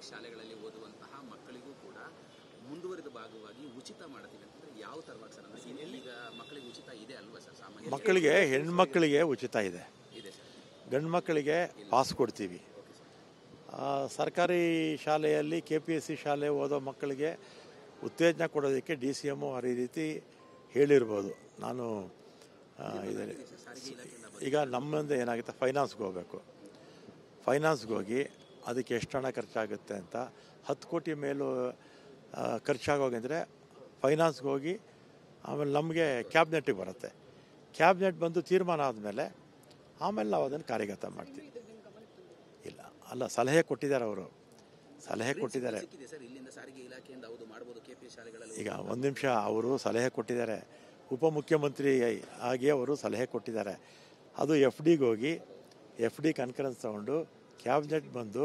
ಶಾಲೆಗಳಲ್ಲಿ ಓದುವಂತಹ ಮಕ್ಕಳಿಗೂ ಕೂಡ ಮುಂದುವರಿದ ಭಾಗವಾಗಿ ಉಚಿತ ಮಾಡ್ತೀವಿ ಅಂತಂದ್ರೆ ಯಾವ ತರವಾಗಿ ಸರ್? ಅಂದ್ರೆ ಈಗ ಮಕ್ಕಳಿಗೆ ಉಚಿತ ಇದೆ ಅಲ್ವಾ ಸರ್? ಸಾಮಾನ್ಯ ಮಕ್ಕಳಿಗೆ ಹೆಣ್ಮಕ್ಳಿಗೆ ಉಚಿತ ಇದೆ, ಇದೆ ಸರ್. ಗಂಡು ಮಕ್ಕಳಿಗೆ ಪಾಸ್ ಕೊಡ್ತೀವಿ. ಸರ್ಕಾರಿ ಶಾಲೆಯಲ್ಲಿ KPSC ಶಾಲೆ ಓದೋ ಮಕ್ಕಳಿಗೆ ಉತ್ತೇಜನ ಕೊಡೋದಕ್ಕೆ DCM ಈ ರೀತಿ ಹೇಳಿರ್ಬೋದು. ನಾನು ಈಗ ನಮ್ಮಿಂದ ಏನಾಗುತ್ತೆ, ಫೈನಾನ್ಸ್ಗೆ ಹೋಗಬೇಕು. ಫೈನಾನ್ಸ್ಗೆ ಹೋಗಿ ಅದಕ್ಕೆ ಎಷ್ಟು ಹಣ ಖರ್ಚಾಗುತ್ತೆ ಅಂತ 10 ಕೋಟಿ ಮೇಲೂ ಖರ್ಚಾಗೋಗಂದರೆ ಫೈನಾನ್ಸ್ಗೆ ಹೋಗಿ ಆಮೇಲೆ ನಮಗೆ ಕ್ಯಾಬಿನೆಟ್ಟಿಗೆ ಬರುತ್ತೆ. ಕ್ಯಾಬಿನೆಟ್ ಬಂದು ತೀರ್ಮಾನ ಆದಮೇಲೆ ಆಮೇಲೆ ನಾವು ಅದನ್ನು ಕಾರ್ಯಗತ ಮಾಡ್ತೀವಿ. ಇಲ್ಲ ಅಲ್ಲ, ಸಲಹೆ ಕೊಟ್ಟಿದ್ದಾರೆ, ಅವರು ಸಲಹೆ ಕೊಟ್ಟಿದ್ದಾರೆ. ಈಗ ಒಂದು ನಿಮಿಷ, ಅವರು ಸಲಹೆ ಕೊಟ್ಟಿದ್ದಾರೆ, ಉಪಮುಖ್ಯಮಂತ್ರಿ ಆಗಿ ಅವರು ಸಲಹೆ ಕೊಟ್ಟಿದ್ದಾರೆ. ಅದು FDಗೆ ಹೋಗಿ FD ಕನ್ಕರೆನ್ಸ್ ತಗೊಂಡು ಕ್ಯಾಬಿನೆಟ್ ಬಂದು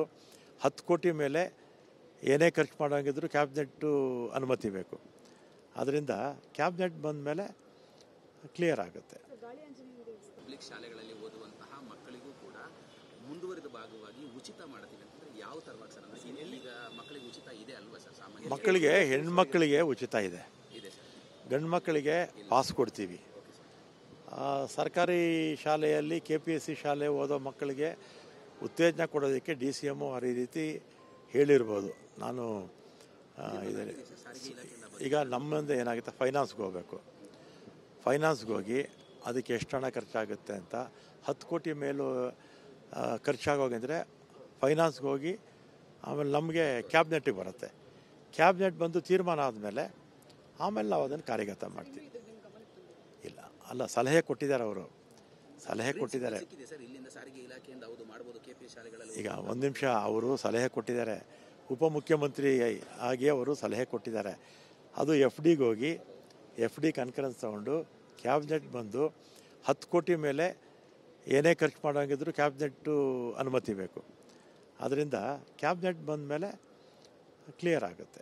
10 ಕೋಟಿ ಮೇಲೆ ಏನೇ ಖರ್ಚು ಮಾಡೋಂಗಿದ್ರು ಕ್ಯಾಬಿನೆಟ್ಟು ಅನುಮತಿ ಬೇಕು. ಅದರಿಂದ ಕ್ಯಾಬಿನೆಟ್ ಬಂದ ಮೇಲೆ ಕ್ಲಿಯರ್ ಆಗುತ್ತೆ. ಪಬ್ಲಿಕ್ ಶಾಲೆಗಳಲ್ಲಿ ಓದುವಂತಹ ಮಕ್ಕಳಿಗೂ ಕೂಡ ಮುಂದುವರಿದ ಭಾಗವಾಗಿ ಉಚಿತ ಮಾಡ್ತೀವಿ ಅಂತಂದ್ರೆ ಯಾವ ತರವಾಗಿ ಸರ್? ಅಂದ್ರೆ ಈಗ ಮಕ್ಕಳಿಗೆ ಉಚಿತ ಇದೆ ಅಲ್ವಾ ಸರ್? ಸಾಮಾನ್ಯ ಮಕ್ಕಳಿಗೆ ಹೆಣ್ಮಕ್ಳಿಗೆ ಉಚಿತ ಇದೆ, ಇದೆ ಸರ್. ಗಂಡು ಮಕ್ಕಳಿಗೆ ಪಾಸ್ ಕೊಡ್ತೀವಿ. ಸರ್ಕಾರಿ ಶಾಲೆಯಲ್ಲಿ KPSC ಶಾಲೆ ಓದೋ ಮಕ್ಕಳಿಗೆ ಉತ್ತೇಜನ ಕೊಡೋದಕ್ಕೆ DCM ಈ ರೀತಿ ಹೇಳಿರ್ಬೋದು. ನಾನು ಈಗ ನಮ್ಮಿಂದ ಏನಾಗುತ್ತೆ, ಫೈನಾನ್ಸ್ಗೆ ಹೋಗಬೇಕು. ಫೈನಾನ್ಸ್ಗೆ ಹೋಗಿ ಅದಕ್ಕೆ ಎಷ್ಟು ಹಣ ಖರ್ಚಾಗುತ್ತೆ ಅಂತ 10 ಕೋಟಿ ಮೇಲೂ ಖರ್ಚಾಗೋಗಂದರೆ ಫೈನಾನ್ಸ್ಗೆ ಹೋಗಿ ಆಮೇಲೆ ನಮಗೆ ಕ್ಯಾಬಿನೆಟ್ಟಿಗೆ ಬರುತ್ತೆ. ಕ್ಯಾಬಿನೆಟ್ ಬಂದು ತೀರ್ಮಾನ ಆದಮೇಲೆ ಆಮೇಲೆ ನಾವು ಅದನ್ನು ಕಾರ್ಯಗತ ಮಾಡ್ತೀವಿ. ಇಲ್ಲ ಅಲ್ಲ, ಸಲಹೆ ಕೊಟ್ಟಿದ್ದಾರೆ, ಅವರು ಸಲಹೆ ಕೊಟ್ಟಿದ್ದಾರೆ. ಈಗ ಒಂದು ನಿಮಿಷ, ಅವರು ಸಲಹೆ ಕೊಟ್ಟಿದ್ದಾರೆ, ಉಪಮುಖ್ಯಮಂತ್ರಿ ಆಗಿ ಅವರು ಸಲಹೆ ಕೊಟ್ಟಿದ್ದಾರೆ. ಅದು FDಗೆ ಹೋಗಿ FD ಕನ್ಕರೆನ್ಸ್ ತಗೊಂಡು ಕ್ಯಾಬಿನೆಟ್ ಬಂದು 10 ಕೋಟಿ ಮೇಲೆ ಏನೇ ಖರ್ಚು ಮಾಡೋಂಗಿದ್ರು ಕ್ಯಾಬಿನೆಟ್ಟು ಅನುಮತಿ ಬೇಕು. ಅದರಿಂದ ಕ್ಯಾಬಿನೆಟ್ ಬಂದ ಮೇಲೆ ಕ್ಲಿಯರ್ ಆಗುತ್ತೆ.